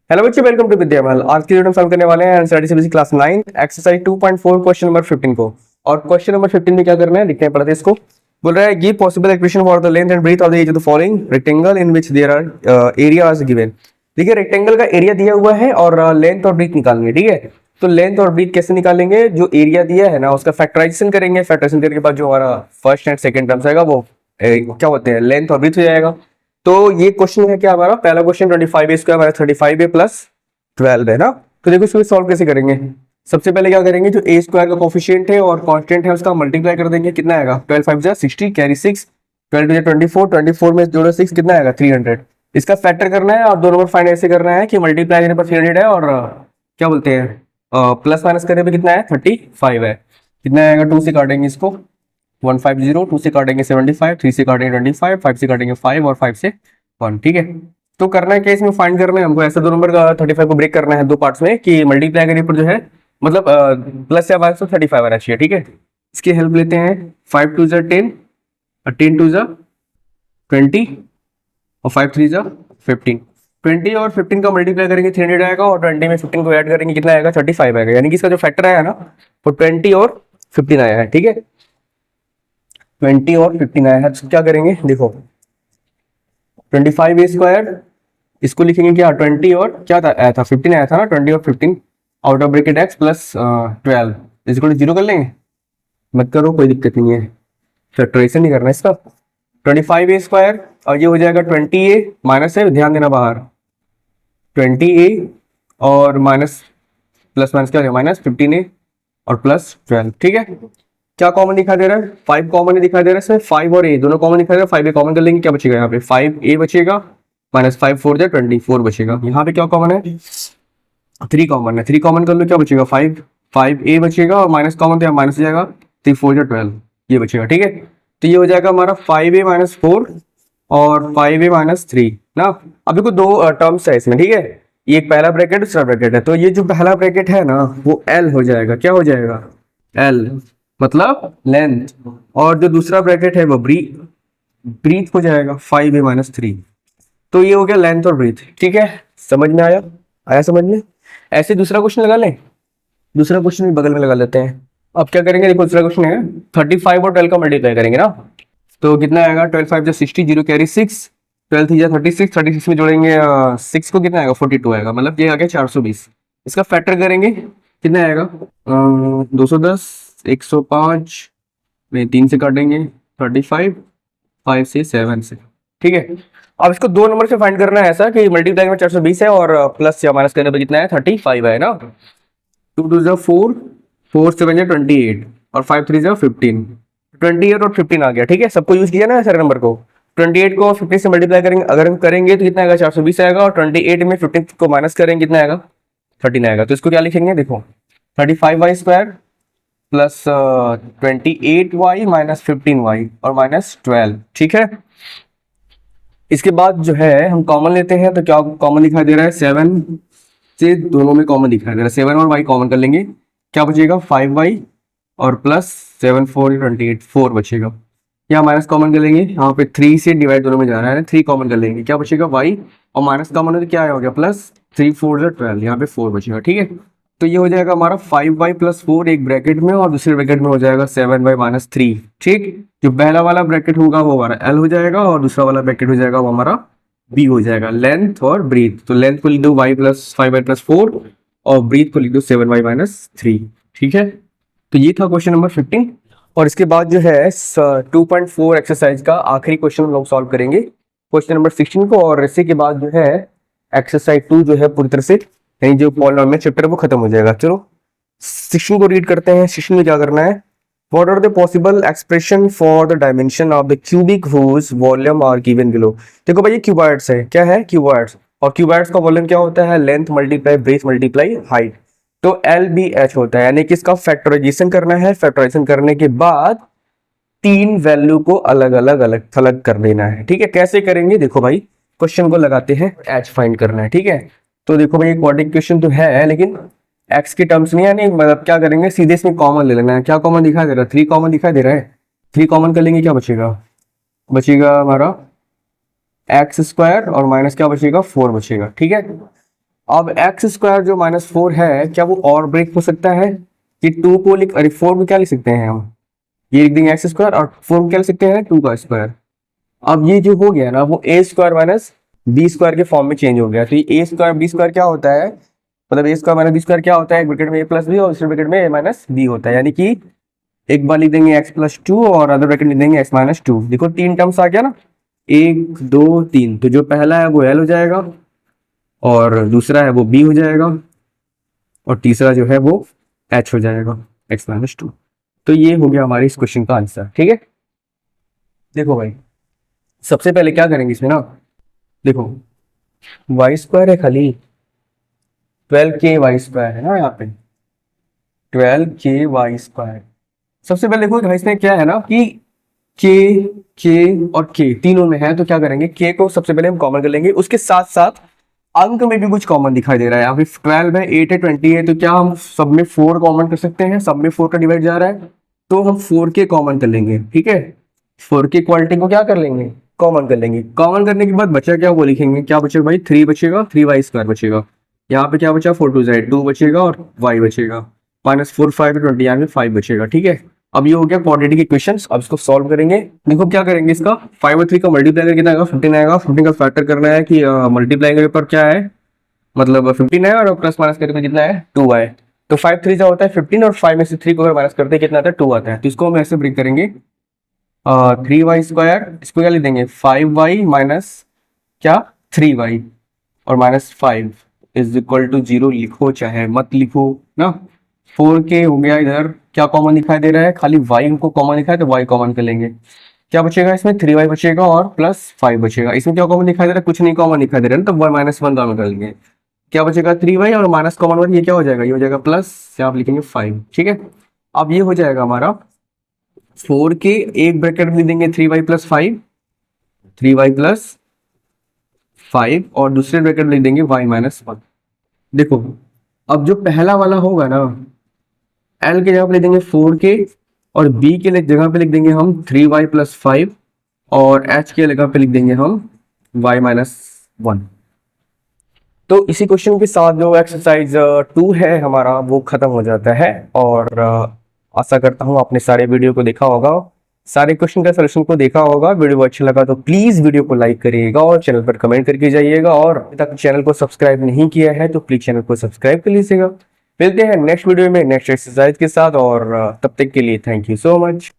Hello बच्चों, welcome to विद्यामहल। आज की वीडियो में सॉल्व करने वाले हैं NCERT CBSE class 9 exercise 2.4 question number 15 को। और क्वेश्चन नंबर 15 में क्या करना है, लिखते हैं पढ़ते हैं इसको। बोल रहा है give possible expression for the length and breadth of the each of the following rectangle in which their are areas given. देखिए, रेक्टेंगल का एरिया दिया हुआ है और लेंथ और ब्रीथ निकालनी है। ठीक है, तो लेंथ और ब्रीथ कैसे निकालेंगे? जो एरिया दिया है ना उसका फैक्टराइजेशन करेंगे। फैक्टराइजेशन करने के बाद जो हमारा फर्स्ट एंड सेकंड टर्म्स आएगा वो क्या होते हैं, लेंथ और ब्रीथ हो जाएगा। तो ये क्वेश्चन है क्या हमारा पहला क्वेश्चन 25 ए स्क्वायर 35 ए प्लस 12 है ना। तो देखो इसको सॉल्व कैसे करेंगे। सबसे पहले क्या करेंगे, जो ए स्क्वायर का कोफिशिएंट है और कांस्टेंट है उसका मल्टीप्लाई कर देंगे। कितना आएगा? 12 5 जा 60 कैरी 6, 12 जा 24, 24 में जोड़ो 6, कितना आएगा? 300। इसका फैक्टर करना है और दो नंबर फाइंड ऐसे करना है कि मल्टीप्लाई करने पर 300 है और क्या बोलते हैं प्लस माइनस करने पर कितना है? 35 है। कितना आएगा? 2 से काटेंगे इसको 150, 2 से काटेंगे 75, 3 से काटेंगे 25, 5 से काटेंगे 5 और 5 से 1। ठीक है, तो करना है क्या इसमें? फाइंड करना है हमको। ऐसे दो नंबर का 35 को ब्रेक करना है दो पार्ट्स में कि मल्टीप्लाई करने पर जो है मतलब प्लस या माइनस 35 आना चाहिए। ठीक है, इसकी हेल्प लेते हैं। 5 2 जा 10 और 10 2 जा 20 और 5 3 जा 15। 20 और 15 का मल्टीप्लाई करेंगे 300 आएगा और 20 में 15 को ऐड करेंगे कितना आएगा? 35 आएगा। यानी कि इसका जो फैक्टर आया ना वो 20 और 15 आया है। ठीक है, 20 और 15 आया है। तो क्या करेंगे देखो, 25 ए स्क्वायर इसको लिखेंगे क्या? 20 और क्या था आया था? 15 आया था ना। 20 और 15 out of bracket x plus 12 इसको 0 कर लेंगे। मत करो, कोई दिक्कत नहीं है, फैक्टराइजेशन नहीं करना इसका। 25 ए स्क्वायर और ये हो जाएगा 20 ए माइनस है, ध्यान देना बाहर 20 ए और माइनस प्लस माइनस क्या हो जाएगा? माइनस 15 ए और प्लस 12। ठीक है, क्या कॉमन दिखाई दे रहा है? 5 कॉमन दिखाई दे रहा है इसमें। 5 और ए दोनों कॉमन दिखाई दे रहा है। 5 ए कॉमन कर लेंगे, क्या बचेगा यहाँ पे? 5 ए बचेगा माइनस 5 4 जा 24 बचेगा। यहाँ पे क्या कॉमन है? 3 कॉमन है। 3 कॉमन कर लो, क्या बचेगा? 5 ए बचेगा और माइनस कॉमन तो माइनस हो जाएगा 3 4 जा 12 ये बचेगा। ठीक है, तो ये हो जाएगा हमारा 5 ए माइनस 4 और 5 ए माइनस 3 ना। अब देखो दो टर्म्स है इसमें। ठीक है, ये एक पहला ब्रैकेट दूसरा ब्रैकेट है। तो ये जो पहला ब्रैकेट है ना वो एल हो जाएगा। क्या हो जाएगा? एल मतलब लेंथ। और जो दूसरा ब्रैकेट है वो ब्रीथ हो जाएगा 5 ए माइनस 3। तो ये हो गया लेंथ और ब्रीथ। ठीक है, समझ में आया? आया समझ में? ऐसे दूसरा क्वेश्चन लगा लें। दूसरा क्वेश्चन भी बगल में लगा लेते हैं। अब क्या करेंगे देखो, दूसरा क्वेश्चन है 35 और 12 का मल्टीप्लाई करेंगे ना। तो कितना आएगा? 12 5 जा 60, 0 कैरी 6, 12 3 जा 36, 36 में जोड़ेंगे 6 को कितना आएगा? 42 आएगा। मतलब ये आ गया 420। इसका फैक्टर करेंगे कितना आएगा? 210, 105 में 3 से काटेंगे 35, 5 से 7 से। ठीक है, अब इसको दो नंबर से फाइंड करना है ऐसा कि मल्टीप्लाई में 420 है और प्लस या माइनस करने पर कितना है? 35 है ना। 2 2 जा 4, 4 7 जा 28 और 5 3 जा 15। 28 और 15 आ गया। ठीक है, सबको यूज किया ना सारे नंबर को। 28 को 15 से मल्टीप्लाई करेंगे, अगर हम करेंगे तो कितना आएगा? 420 आएगा। और 28 में 15 को माइनस करेंगे कितना आएगा? 13 आएगा। तो इसको क्या लिखेंगे देखो, 35 y square plus 28 y minus 15 y और माइनस 12। ठीक है, इसके बाद जो है हम कॉमन लेते हैं। तो क्या कॉमन दिखाई दे रहा है? 7 से दोनों में कॉमन दिखाई दे रहा है। 7 और y कॉमन कर लेंगे, क्या बचेगा? 5y और प्लस 7 4 28 4 बचेगा। यहाँ माइनस कॉमन कर लेंगे, यहाँ पे 3 से डिवाइड दोनों में जा रहा है, 3 कॉमन कर लेंगे, क्या बचेगा? y और माइनस कॉमन है तो क्या हो गया? प्लस 3 4 जा 12, यहाँ पे 4 बचेगा। ठीक है, तो ये हो जाएगा हमारा 5y प्लस 4 एक ब्रैकेट में और दूसरे ब्रैकेट में हो जाएगा 7y माइनस 3। ठीक, जो पहला वाला ब्रैकेट होगा वो हमारा l हो जाएगा और दूसरा वाला ब्रैकेट हो जाएगा वो हमारा b हो जाएगा। लेंथ और ब्रीथ, तो लेंथ को लिख दो y प्लस 5y प्लस 4 और ब्रीथ को लिख दो 7y माइनस 3। ठीक है, तो ये था क्वेश्चन नंबर 15। और इसके बाद जो है 2.4 एक्सरसाइज का आखिरी क्वेश्चन हम लोग सॉल्व करेंगे, क्वेश्चन नंबर 16 को। और इसी के बाद जो है एक्सरसाइज 2 जो है पूरी तरह से यानी जो पॉलिनोमियल चैप्टर है वो खत्म हो जाएगा। चलो 16 को रीड करते हैं। 16 में क्या करना है? What are the possible expression for the dimension of the cubic whose volume are given below. देखो भाई ये क्यूबॉइड्स है। क्या है? क्यूबॉइड्स। और क्यूबॉइड्स का वॉल्यूम क्या होता है? Length multiply breath multiply height. तो LBH होता है, यानी कि इसका फैक्टराइजेशन करना है। फैक्टराइजेशन करने के बाद तीन वैल्यू को अलग अलग अलग थलग कर देना है। ठीक है, कैसे करेंगे देखो भाई, क्वेश्चन को लगाते हैं, H फाइंड करना है। ठीक है, तो देखो भाई क्वाड्रेटिक क्वेश्चन तो है लेकिन x के टर्म्स में, यानी मतलब क्या करेंगे, सीधे इसमें कॉमन ले लेना है। क्या कॉमन दिखाई दे रहा है? 3 कॉमन दिखाई दे रहा है। 3 कॉमन कर लेंगे, क्या बचेगा? बचेगा हमारा x स्क्वायर और माइनस क्या बचेगा? 4 बचेगा। ठीक है, अब एक्स स्क्वायर जो -4 है, क्या वो और ब्रेक हो सकता है कि 2 को लिख, अरे 4 को क्या लिख सकते हैं हम, ये लिख देंगे एक्स स्क्वायर, और 4 को क्या लिख सकते हैं 2 का स्क्वायर। अब ये जो हो गया ना वो ए स्क्वायर माइनस बी स्क्वायर के फॉर्म में चेंज हो गया। तो ये ए स्क्वायर बी स्क्वायर क्या होता है, मतलब ए स्क्वायर माइनस बी स्क्वायर क्या होता है, एक ब्रैकेट में ए प्लस बी और दूसरे ब्रैकेट में ए माइनस बी होता है। यानी कि एक बार लिख देंगे एक्स प्लस 2 और अदर ब्रैकेट लिख देंगे एक्स माइनस 2। देखो 3 टर्म्स आ गया ना, 1 2 3। तो जो पहला है वो एल हो जाएगा और दूसरा है वो बी हो जाएगा और तीसरा जो है वो एच हो जाएगा, एक्स माइनस 2। तो ये हो गया हमारे इस क्वेश्चन का आंसर। ठीक है, देखो भाई सबसे पहले क्या करेंगे इसमें ना, देखो वाई स्क्वायर है खाली, 12k वाई स्क्वायर है ना यहाँ पे, 12k वाई स्क्वायर। सबसे पहले देखो इसमें क्या है ना कि k k और k तीनों में है, तो क्या करेंगे k को सबसे पहले हम कॉमन कर लेंगे। उसके साथ साथ अंक में भी कुछ कॉमन दिखाई दे रहा है, यहाँ पे 12 है, 8 है, 20 है, तो क्या हम सब में 4 कॉमन कर सकते हैं, सब में 4 का डिवाइड जा रहा है, तो हम 4k कॉमन कर लेंगे। ठीक है, 4k क्वालिटी को क्या कर लेंगे, कॉमन कर लेंगे। कॉमन करने के बाद बचा क्या वो लिखेंगे, क्या बचेगा भाई 3 बचेगा, 3 वाई स्क्वायर बचेगा। यहाँ पे क्या बचा 4 2 Z 2 बचेगा और y बचेगा, -4 5 20, यहाँ पे 5 बचेगा। ठीक है, अब ये हो गया क्वाड्रेटिक इक्वेशंस। अब इसको सॉल्व करेंगे। देखो क्या करेंगे, इसका 5 और 3 का मल्टीप्लाई कितना आएगा, 15 आएगा। 15 का फैक्टर करना है कि मल्टीप्लाई के ऊपर क्या है, मतलब 15 है और प्लस माइनस करके कितना है 2 आए। तो 5 3 होता है 15 और 5 में से 3 को अगर माइनस करते हैं कितना आता है 2 आता है। तो इसको हम ऐसे ब्रेक करेंगे 3y स्क्वायर, इसको क्या लिख देंगे 5y माइनस क्या 3y और -5 इज इक्वल टू 0। लिखो चाहे मत लिखो ना। 4k हो गया, इधर क्या कॉमन दिखाई दे रहा है, खाली y को कॉमन दिखा है तो y कॉमन कर लेंगे। क्या बचेगा इसमें 3y बचेगा और +5 बचेगा। इसमें क्या कॉमन दिखाई दे रहा है, कुछ नहीं कॉमन दिखाई दे रहा है ना, तो -1 कॉमन कर लेंगे। क्या बचेगा 3y और माइनस कॉमन वन, ये क्या हो जाएगा, ये हो जाएगा प्लस, यहाँ आप लिखेंगे 5। ठीक है, अब ये हो जाएगा हमारा 4k, एक ब्रैकेट में देंगे 3y + 5, 3y + 5 और दूसरे ब्रैकेट में लिख देंगे y - 1। देखो अब जो पहला वाला होगा ना, L के जगह पे लिख देंगे 4k और B के जगह पे लिख देंगे हम 3y + 5 और H के जगह पे लिख देंगे हम y - 1। तो इसी क्वेश्चन के साथ जो एक्सरसाइज 2 है हमारा वो खत्म हो जाता है। और आशा करता हूँ आपने सारे वीडियो को देखा होगा, सारे क्वेश्चन का सलूशन को देखा होगा। वीडियो अच्छा लगा तो प्लीज वीडियो को लाइक करिएगा और चैनल पर कमेंट करके जाइएगा, और अभी तक चैनल को सब्सक्राइब नहीं किया है तो प्लीज चैनल को सब्सक्राइब कर लीजिएगा। मिलते हैं नेक्स्ट वीडियो में नेक्स्ट एक्सरसाइज के साथ, और तब तक के लिए थैंक यू सो मच।